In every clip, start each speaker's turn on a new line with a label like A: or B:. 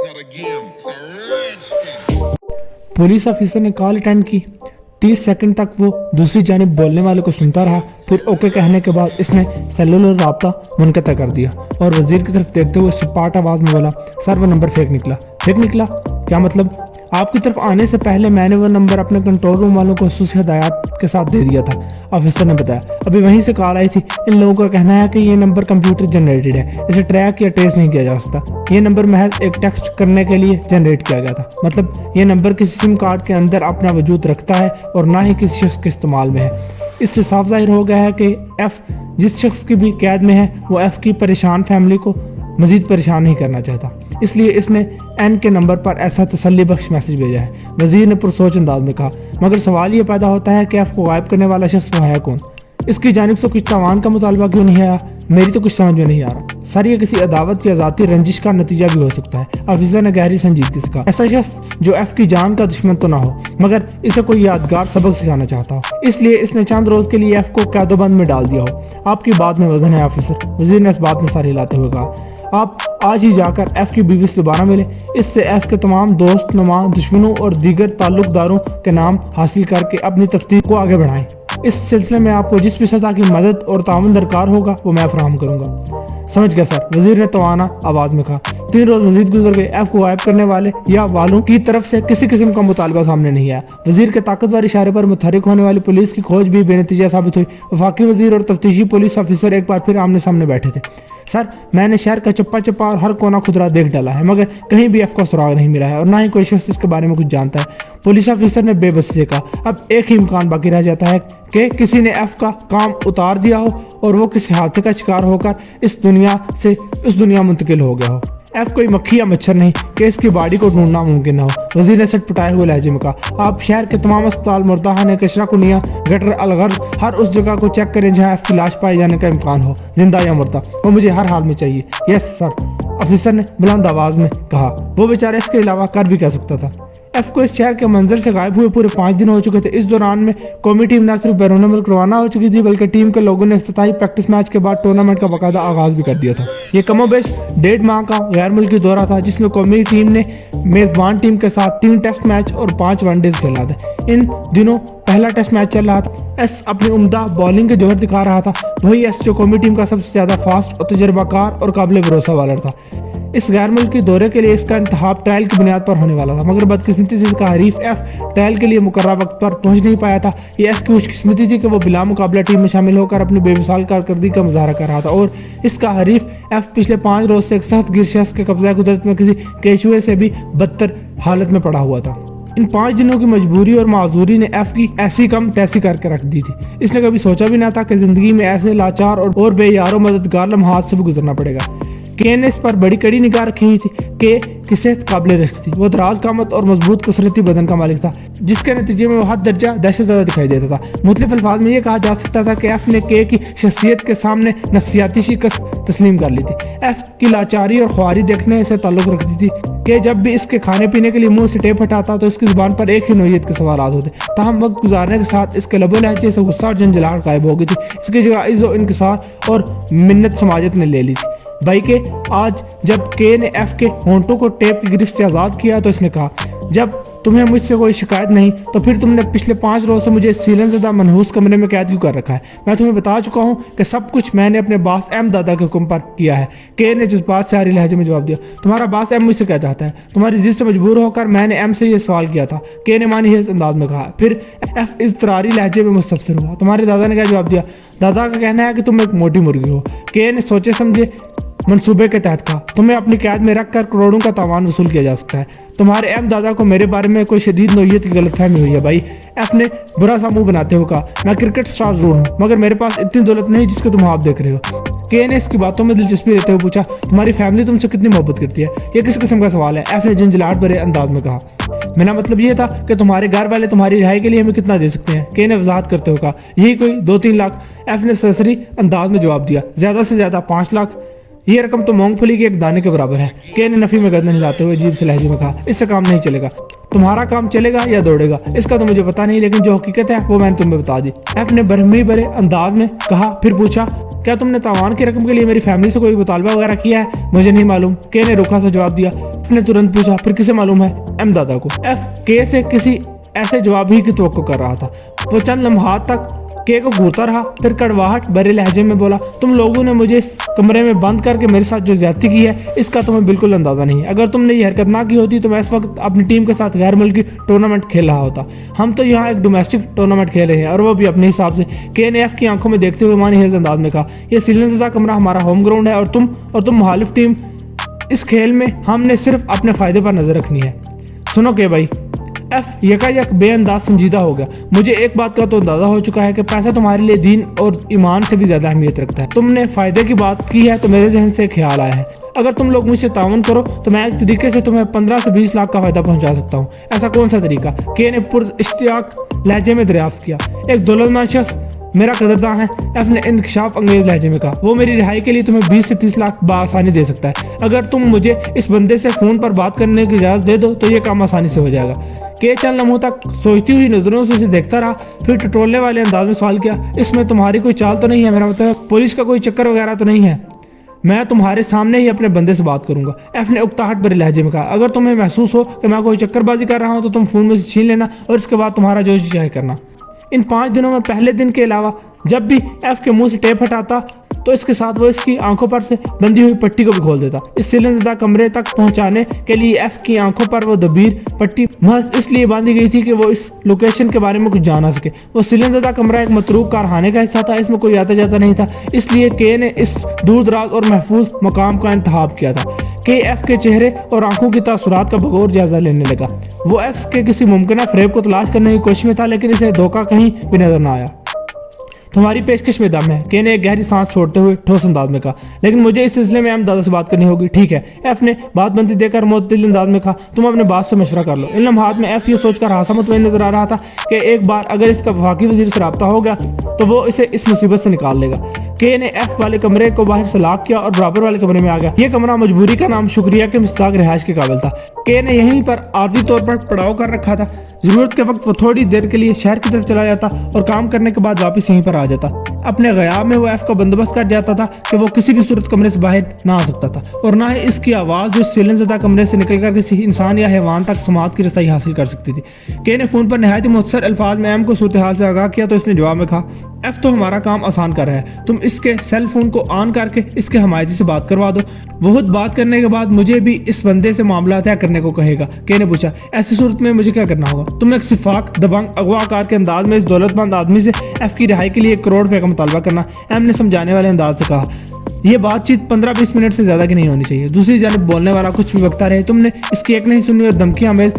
A: not a game, it's a rich thing.
B: Police officer ने call attend की। 30 second तक वो दूसरी जानिब बोलने वाले को सुनता रहा। फिर ओके कहने के बाद इसने सेलुलर राब्ता मुनक़ता कर दिया और वजीर की तरफ देखते हुए सपाट आवाज़ में बोला, सर वो नंबर फेक निकला। फेक निकला? क्या मतलब? आपकी तरफ आने से पहले मैंने वो नंबर अपने कंट्रोल रूम वालों को खुसूसी हदायत के साथ दे दिया था, ऑफिसर ने बताया। अभी वहीं से कॉल आई थी। इन लोगों का कहना है कि ये नंबर कंप्यूटर जनरेटेड है, इसे ट्रैक या ट्रेस नहीं किया जा सकता। ये नंबर महज एक टेक्स्ट करने के लिए जनरेट किया गया था। मतलब ये नंबर किसी सिम कार्ड के अंदर अपना वजूद रखता है और ना ही किसी शख्स के इस्तेमाल में है। इससे साफ जाहिर हो गया है कि एफ जिस शख्स की भी कैद में है वो एफ की परेशान फैमिली को मजीद परेशान नहीं करना चाहता, इसलिए इसने एन के नंबर पर ऐसा तसल्ली बख्श मैसेज भेजा है। वजीर ने पुरसोच अंदाज में कहा, मगर सवाल ये पैदा होता है कि एफ को गायब करने वाला शख्स वो है कौन? इसकी जानिब से कुछ तावान का मुतालबा क्यों नहीं आया? मेरी तो कुछ समझ में नहीं आ रहा। सर ये किसी अदावत या ज़ाती रंजिश का नतीजा भी हो सकता है, ऑफिसर ने गहरी संजीदगी से कहा। ऐसा शख्स जो एफ की जान का दुश्मन तो ना हो, मगर इसे कोई यादगार सबक सिखाना चाहता हो, इसलिए इसने चंद रोज के लिए एफ को कैदोबंद में डाल दिया हो। आपकी बात में वजन है ऑफिसर, वजीर ने इस बात में सर हिलाते हुए कहा। आप आज ही जाकर एफ की बीवी से दोबारा मिले, इससे एफ के तमाम दोस्त नुमा दुश्मनों और दीगर ताल्लुकदारों के नाम हासिल करके अपनी तफ्तीश को आगे बढ़ाएं। इस सिलसिले में आपको जिस भी सतह की मदद और ताउन दरकार होगा वो मैं फराहम करूंगा। समझ गया सर, वजीर ने तवाना आवाज में कहा। 3 रोज मजीद गुजर गए, एफ को गायब करने वाले या वालों की तरफ से किसी किस्म का मुतालबा सामने नहीं आया। वजीर के ताकतवर इशारे पर मुतहरिक होने वाली पुलिस की खोज भी बेनतीजा साबित हुई। वफाकी वजीर और तफ्तीशी पुलिस ऑफिसर एक बार फिर आमने सामने बैठे थे। सर मैंने शहर का चप्पा चप्पा और हर कोना खुदरा देख डाला है, मगर कहीं भी एफ का सुराग नहीं मिला है और ना ही कोई शख्स इसके बारे में कुछ जानता है। पुलिस ऑफिसर ने बेबसी से कहा, अब एक ही इम्कान बाकी रह जाता है कि किसी ने एफ का काम उतार दिया हो और वो किसी हादसे का शिकार होकर इस दुनिया से उस दुनिया मुंतकिल हो गया हो। एफ कोई मक्खी या मच्छर नहीं कि इसकी बॉडी को ढूंढना मुमकिन ना हो। वजीर ने सटपटाए हुए लहजे में कहा, आप शहर के तमाम अस्पताल, मुर्दाखाने, कचरा कुनिया, गटर, अलगर्ज, हर उस जगह को चेक करें जहां एफ की लाश पाए जाने का इम्कान हो, जिंदा या मुर्दा। वो मुझे हर हाल में चाहिए। यस सर, ऑफिसर ने बुलंद आवाज में कहा। वो बेचारा इसके अलावा कर भी क्या सकता था? एफ को इस शहर के मंजर से गायब हुए पूरे 5 दिन हो चुके थे। इस दौरान में कौमी टीम न सिर्फ बैरून मुल्क रवाना हो चुकी थी, बल्कि टीम के लोगों ने इफ्तिताही प्रैक्टिस मैच के बाद टूर्नामेंट का बाकायदा आगाज भी कर दिया था। ये कमोबेश 1.5 माह का गैर मुल्की दौरा था, जिसमें कौमी टीम ने मेजबान टीम के साथ 3 टेस्ट मैच और 5 वनडेज खेला था। इन दिनों पहला टेस्ट मैच चल रहा था। एस अपनी उम्दा बॉलिंग के जोहर दिखा रहा था। वही एस जो कौमी टीम का सबसे ज्यादा फास्ट और तजर्बाकार और काबिल भरोसा बॉलर था। इस गैर मुल्की दौरे के लिए इसका इंतखाब ट्रायल की बुनियाद पर होने वाला था, मगर बदकिस्मती से इसका हरीफ एफ ट्रायल के लिए मुकर्रर वक्त पर पहुंच नहीं पाया था। ये एस की खुशकिस्मती थी कि वो बिला मुकाबला टीम में शामिल होकर अपनी बेमिसाल कारकर्दगी का मुजाहरा कर रहा था और इसका हरीफ एफ पिछले 5 रोज से एक सख्त गिरशिकस्त के कब्जा कुदरत में किसी केशुए से भी बदतर हालत में पड़ा हुआ था। इन 5 दिनों की मजबूरी और माजूरी ने एफ की ऐसी कम तैसी करके रख दी थी। इसने कभी सोचा भी ना था कि जिंदगी में ऐसे लाचार और बेयारो मददगार लम्हात से भी गुजरना पड़ेगा। के ने इस पर बड़ी कड़ी निगाह रखी हुई थी। के की सेहत काबिल रिस्क थी। वो दराज कामत और मजबूत कसरती बदन का मालिक था, जिसके नतीजे में वो हद दर्जा दहशत ज़दा दिखाई देता था। मुख्तलिफ अल्फाज में यह कहा जा सकता था कि एफ ने के की शख्सियत के सामने नफ्सियाती शिकस्त तस्लीम कर ली थी। एफ की लाचारी और ख्वारी देखने से ताल्लुक रखती थी कि जब भी इसके खाने पीने के लिए मुंह से टेप हटाता तो इसकी जुबान पर एक ही नोयत के सवाल होते। ताहम वक्त गुजारने के साथ इसके लबो लहजे से गुस्सा और झंझलाहट गायब हो गई थी। इसकी जगह इज़्ज़ो इनकिसार और मिन्नत समाजत ने ले ली थी। भाई के आज जब के ने एफ के होंठों को टेप की गिरफ्त से आज़ाद किया तो इसने कहा, जब तुम्हें मुझसे कोई शिकायत नहीं तो फिर तुमने पिछले 5 रोज से मुझे सीलन ज़दा मनहूस कमरे में कैद क्यों कर रखा है? मैं तुम्हें बता चुका हूँ कि सब कुछ मैंने अपने बास एम दादा के हुक्म पर किया है। के ने जज्बात से हारी लहजे में जवाब दिया, तुम्हारा बास एम मुझसे क्या चाहता है? तुम्हारी जिद से मजबूर होकर मैंने एम से यह सवाल किया था। के ने मानी इस अंदाज में कहा। फिर एफ इज़्तरारी लहजे में मुस्तफसिर हुआ, तुम्हारे दादा ने क्या जवाब दिया? दादा का कहना है कि तुम एक मोटी मुर्गी हो। के ने सोचे समझे मंसूबे के तहत कहा, तुम्हें अपनी कैद में रखकर करोड़ों का तावान वसूल किया जा सकता है। तुम्हारे एम दादा को मेरे बारे में कोई शदीद नोयत की गलतफहमी हुई है भाई। एफ ने बुरा सा मुंह बनाते हुए कहा, मैं क्रिकेट स्टार जरूर हूँ, मगर मेरे पास इतनी दौलत नहीं जिसको तुम आप देख रहे हो। के ने इसकी बातों में दिलचस्पी लेते हुए पूछा, तुम्हारी फैमिली तुमसे कितनी मोहब्बत करती है? ये किस किस्म का सवाल है? एफ ने झंझलाहट भरे अंदाज में कहा। मेरा मतलब ये था कि तुम्हारे घर वाले तुम्हारी रिहाई के लिए हमें कितना दे सकते हैं? के ने वजाहत करते हुए कहा, यही कोई 2-3 लाख। एफ ने सरसरी अंदाज में जवाब दिया, ज्यादा से ज्यादा 5 लाख। ये रकम तो मूंगफली के एक दाने के बराबर है। के ने नफी में गर्दन हिलाते हुए अजीब से लहजे में कहा, इससे काम नहीं चलेगा। तुम्हारा काम चलेगा या दौड़ेगा इसका तो मुझे पता नहीं, लेकिन जो हकीकत है वो मैंने तुम्हें बता दी। एफ ने बरहमी भरे अंदाज में कहा, फिर पूछा, क्या तुमने तावान की रकम के लिए मेरी फैमिली से कोई मुतालबा वगैरह किया है? मुझे नहीं मालूम, के ने रुखा सा जवाब दिया। एफ ने तुरंत पूछा, फिर किसे मालूम है? एम दादा को। एफ के से किसी ऐसे जवाब ही की तवक्को कर रहा था। वो चंद लम्हात तक के को घूरता रहा, फिर कड़वाहट भरे लहजे में बोला, तुम लोगों ने मुझे इस कमरे में बंद करके मेरे साथ जो ज्यादती की है इसका तुम्हें बिल्कुल अंदाजा नहीं है। अगर तुमने ये हरकत ना की होती तो मैं इस वक्त अपनी टीम के साथ गैर मुल्की टूर्नामेंट खेल रहा होता। हम तो यहाँ एक डोमेस्टिक टूर्नामेंट खेल रहे हैं और वो भी अपने हिसाब से। के ने एफ की आंखों में देखते हुए मानी हेज अंदाज में कहा, यह सीलनज़दा कमरा हमारा होम ग्राउंड है और तुम मुखालिफ टीम। इस खेल में हमने सिर्फ अपने फायदे पर नजर रखनी है। सुनो के भाई। एफ यकायक बेअंदाज संजीदा हो गया। मुझे एक बात का तो अंदाजा हो चुका है कि पैसा तुम्हारे लिए दीन और ईमान से भी ज्यादा अहमियत रखता है। तुमने फायदे की बात की है तो मेरे जहन से ख्याल आया है, अगर तुम लोग मुझसे ताउन करो तो मैं एक तरीके से तुम्हें 15 से 20 लाख का फायदा पहुंचा सकता हूँ। ऐसा कौन सा तरीका? के ने पुरइश्तियाक लहजे में दरियाफ्त किया। एक दौलतमंद शख्स मेरा कदरदान है, एफ ने इंकशाफ अंगेज लहजे में कहा। वो मेरी रिहाई के लिए तुम्हें 20 से 30 लाख बासानी दे सकता है। अगर तुम मुझे इस बंदे से फोन पर बात करने की इजाजत दे दो तो ये काम आसानी से हो जाएगा। के चंद लम्हों तक सोचती हुई नजरों से उसे देखता रहा, फिर टटोलने वाले अंदाज में सवाल किया, इसमें तुम्हारी कोई चाल तो नहीं है? मेरा मतलब पुलिस का कोई चक्कर वगैरह तो नहीं है? मैं तुम्हारे सामने ही अपने बंदे से बात करूंगा। एफ ने उकताहट भरे लहजे में कहा, अगर तुम्हें महसूस हो कि मैं कोई चक्करबाजी कर रहा हूं तो तुम फोन में से छीन लेना और इसके बाद तुम्हारा जो चाहे करना। इन 5 दिनों में पहले दिन के अलावा जब भी एफ के मुंह से टेप हटाता तो इसके साथ वो इसकी आंखों पर से बंधी हुई पट्टी को भी खोल देता। इस सीलनज़दा कमरे तक पहुंचाने के लिए एफ की आंखों पर वो दबीर पट्टी महज इसलिए बांधी गई थी कि वो इस लोकेशन के बारे में कुछ जान सके। वो सीलनज़दा कमरा एक मतरूक कारखाने का हिस्सा था, इसमें कोई आता जाता नहीं था, इसलिए के ने इस दूर दराज और महफूज मकाम का इंतखाब किया था। के एफ के चेहरे और आंखों की तासुरात का बगौर जायजा लेने लगा। वो एफ के किसी मुमकिन फ़रेब को तलाश करने की कोशिश में था, लेकिन इसे धोखा कहीं भी नजर न आया। तुम्हारी पेशकश में दम है, के ने एक गहरी सांस छोड़ते हुए ठोस अंदाज में कहा, लेकिन मुझे इस सिलसिले में एम दादा से बात करनी होगी। ठीक है, एफ ने बात बनती देकर मुअत्तिल अंदाज में कहा, तुम अपने बात से मशवरा कर लो। इन लम्हात में एफ ये सोचकर हासा मुतमईन नजर आ रहा था कि एक बार अगर इसका वफाकी वजीर से रब्ता हो गया तो वो इसे इस मुसीबत से निकाल लेगा। के ने एफ वाले कमरे को बाहर से लॉक किया और बराबर वाले कमरे में आ गया। ये कमरा मजबूरी का नाम शुक्रिया के मिस्ताक रिहाइश के काबिल था। के ने यहीं पर आर्जी तौर पर पड़ाव कर रखा था। जरूरत के वक्त वो थोड़ी देर के लिए शहर की तरफ चला जाता और काम करने के बाद वापस यहीं पर आ जाता। अपने गयाब में वो एफ का बंदोबस्त कर जाता था कि वो किसी भी सूरत कमरे से बाहर ना आ सकता था और ना ही इसकी आवाज़ जो सीलनज़दा कमरे से निकलकर किसी इंसान या हैवान तक समात की रसाई हासिल कर सकती थी। के ने फ़ोन पर नहायत मुख्तसर अल्फाज में एम को सूरत हाल से आगाह किया तो इसने जवाब में कहा, एफ तो हमारा काम आसान कर रहा है, तुम इसके सेल फोन को ऑन करके इसके हमायती से बात करवा दो। वो खुद बात करने के बाद मुझे भी इस बंदे से मामला तय करने को कहेगा। के ने पूछा, ऐसी सूरत में मुझे क्या करना होगा? तुम एक सिफाक दबंग अगवाकार के अंदाज में इस दौलतमंद आदमी से एफ की रिहाई के लिए 1 करोड़ रुपए का मुतालबा करना। एम ने समझाने वाले अंदाज से कहा, यह बातचीत 15-20 मिनट से ज्यादा की नहीं होनी चाहिए। दूसरी जानब बोलने वाला कुछ भी बकता रहे, तुमने इसकी एक नहीं सुनी और धमकी हमें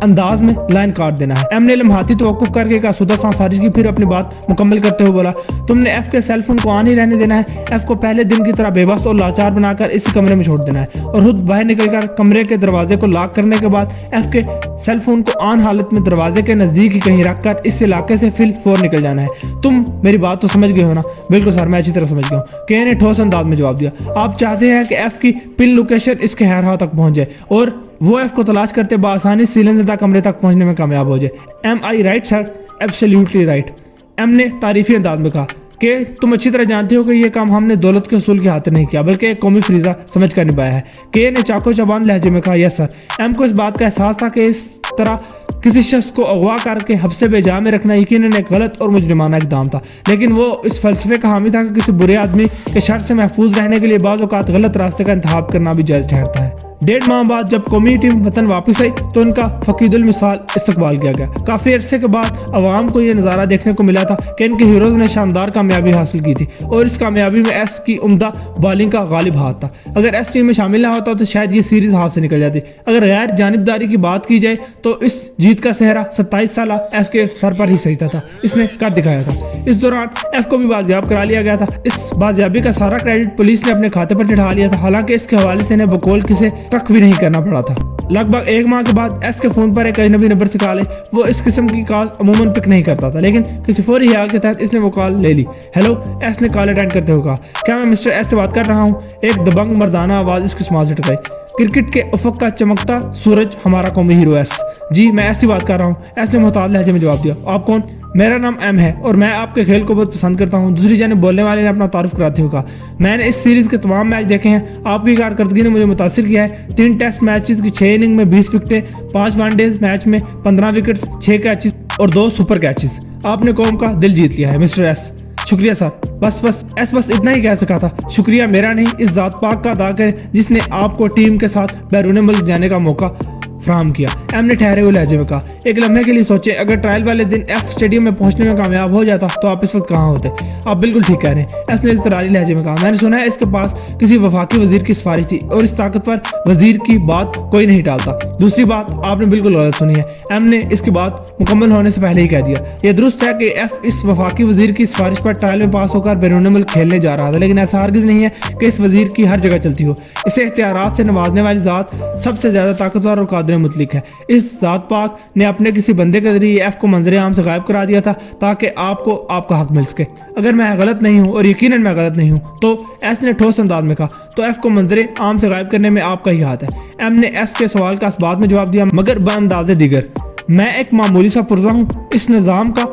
B: अंदाज में लाइन काट देना है। एम ने लम्हाती तवक्कुफ करके एक आसूदा सांस खारिज की, फिर अपनी बात मुकम्मल करते हुए बोला, तुमने एफ के सेल फोन को ऑन ही रहने देना है। एफ को पहले दिन की तरह बेबस और लाचार बनाकर इसी कमरे में छोड़ देना है और खुद बाहर निकलकर कमरे के दरवाजे को लॉक करने के बाद एफ के सेल फोन को ऑन हालत में दरवाजे के नजदीक ही कहीं रखकर इस इलाके से फिल फोर निकल जाना है। तुम मेरी बात तो समझ गए हो ना? बिल्कुल सर, मैं अच्छी तरह समझ गया हूँ, के ने ठोस अंदाज में जवाब दिया। आप चाहते हैं कि एफ की पिन लोकेशन इसके हैरहा तक पहुंच जाए और वो एफ को तलाश करते बासानी सीलनज़दा कमरे तक पहुंचने में कामयाब हो जाए। Am I right sir? Absolutely right, एम ने तारीफी अंदाज में कहा कि तुम अच्छी तरह जानते हो कि यह काम हमने दौलत के उसूल की खातिर नहीं किया बल्कि एक कौमी फरीजा समझ कर निभाया है। के ने चाको चबान लहजे में कहा, यस सर। एम को इस बात का एहसास था कि इस तरह किसी शख्स को अगवा करके हब्से बेजा में रखना यकीनन एक गलत और मुजरिमाना इक़दाम था, लेकिन वो इस फलसफे का हामी था कि किसी बुरे आदमी के शर से महफूज रहने के लिए बाज़ औक़ात गलत रास्ते का इंतखाब करना भी जायज़ ठहरता है। 1.5 माह बाद जब कौमी टीम वतन वापस आई तो उनका फकीदुल मिसाल इस्तकबाल किया गया। काफ़ी अरसे के बाद अवाम को यह नज़ारा देखने को मिला था कि इनके हीरोज़ ने शानदार कामयाबी हासिल की थी और इस कामयाबी में एस की उम्दा बॉलिंग का गालिब हाथ था। अगर एस टीम में शामिल ना होता तो शायद ये सीरीज़ हाथ से निकल जाती। अगर गैर जानिबदारी की बात की जाए तो इस जीत का सेहरा 27 साल एस के सर पर ही सजता था, इसने कर दिखाया था। इस दौरान एफ को भी बाजियाब करा लिया गया था। इस बाजियाबी का सारा क्रेडिट पुलिस ने अपने खाते पर चढ़ा लिया था, हालांकि इसके हवाले से इन्हें बकौल किसे तक भी नहीं करना पड़ा था। लगभग 1 माह के बाद एस के फोन पर एक अजनबी नंबर से कॉल आई। वो इस किस्म की कॉल अमूमन पिक नहीं करता था, लेकिन किसी फौरी ख्याल के तहत इसने वो कॉल ले ली। हेलो, एस ने कॉल अटेंड करते हुए कहा, क्या मैं मिस्टर एस से बात कर रहा हूँ? एक दबंग मर्दाना आवाज इसकी समाज से टकराई। क्रिकेट के उफक का चमकता सूरज हमारा कौमी हीरो एस। जी मैं एस से बात कर रहा हूँ, एस ने मोहताज लहजे में जवाब दिया। आप कौन? मेरा नाम एम है और मैं आपके खेल को बहुत पसंद करता हूं। दूसरी जानिब बोलने वाले ने अपना तारुफ कराते हुए कहा, मैंने इस सीरीज़ के तमाम मैच देखे हैं। आपकी कारकर्दगी ने मुझे मुतासिर किया है। 3 टेस्ट मैचेस की 6 इनिंग में 20 विकेटें, 5 वनडेज मैच में 15 विकेट्स, 6 कैचेस और 2 सुपर कैचेस। आपने कौम का दिल जीत लिया है मिस्टर एस। शुक्रिया सर। बस इतना ही कह सका था। शुक्रिया मेरा नहीं, इस ज़ात पाक का अदा करें जिसने आपको टीम के साथ बैरून मुल्क जाने का मौका फराहम किया। एम ने ठहरे हुए लहजे में कहा, एक लम्हे के लिए सोचे, अगर ट्रायल वाले दिन एफ स्टेडियम में पहुंचने में कामयाब हो जाता तो आप इस वक्त कहाँ होते। आप बिल्कुल ठीक कह रहे हैं, एस ने इज़तरारी लहजे में कहा। मैंने सुना है इसके पास किसी वफाकी वजीर की सिफारिश थी और इस ताकतवर वजीर की बात कोई नहीं टालता। दूसरी बात आपने बिल्कुल गलत सुनी है। एम ने इसकी बात मुकम्मल होने से पहले ही कह दिया। यह दुरुस्त है कि एफ इस वफाकी वजीर की सिफारिश पर ट्रायल में पास होकर बैरून मुल्क खेलने जा रहा था, लेकिन ऐसा हरगिज़ नहीं है कि इस वजीर की हर जगह चलती हो। इसे इख्तियारात से नवाजने वाली ज़ात सबसे ज़्यादा ताकतवर और कादिर मुतलिक है। इस ज़ात पाक ने अपने किसी बंदे के जरिए एफ को मंजर आम से गायब करा दिया था ताकि आपको आपका हक मिल सके। अगर मैं गलत नहीं हूँ, और यकीनन मैं गलत नहीं हूँ, तो एस ने ठोस अंदाज में कहा, तो एफ को मंजर आम से गायब करने में आपका ही हाथ है। एम ने एस के सवाल का बाद में जवाब दिया, मगर बअंदाज़े दिगर मैं एक मामूली सा पुर्जा हूँ इस निज़ाम का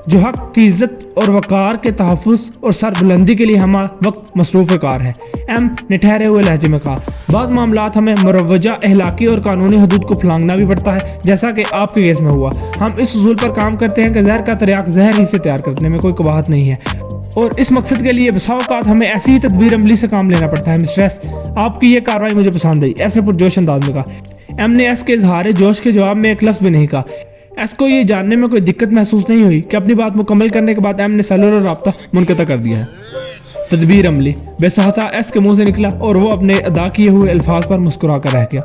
B: जो हक की इज्जत और वकार के तहफ़्फ़ुज़ और सरबुलंदी के लिए हम वक्त मसरूफ़ कार है। एम ने ठहरे हुए लहजे में कहा, बाद मामलात हमें मुरवजा अहलाकी और कानूनी हदूद को फलांगना भी पड़ता है, जैसा कि आपके केस में हुआ। हम इस उसूल पर काम करते हैं कि जहर का तरियाक जहर ही से तैयार करने में कोई कबाहत नहीं है, और इस मकसद के लिए बसा औक़ात हमें ऐसी ही तदबीर अमली से काम लेना पड़ता है। मिस्टर एस, आपकी ये कार्रवाई मुझे पसंद आई, ऐसे पुरजोश अंदाज में कहा। एम ने एस के इजहार जोश के जवाब में एक लफ्ज़ भी नहीं कहा। एस को ये जानने में कोई दिक्कत महसूस नहीं हुई कि अपनी बात मुकम्मल करने के बाद एम ने सेलुलर राब्ता मुनक़ता कर दिया है। तदबीर अमली बेसहाता एस के मुंह से निकला और वो अपने अदा किए हुए अल्फाज पर मुस्कुरा कर रह गया।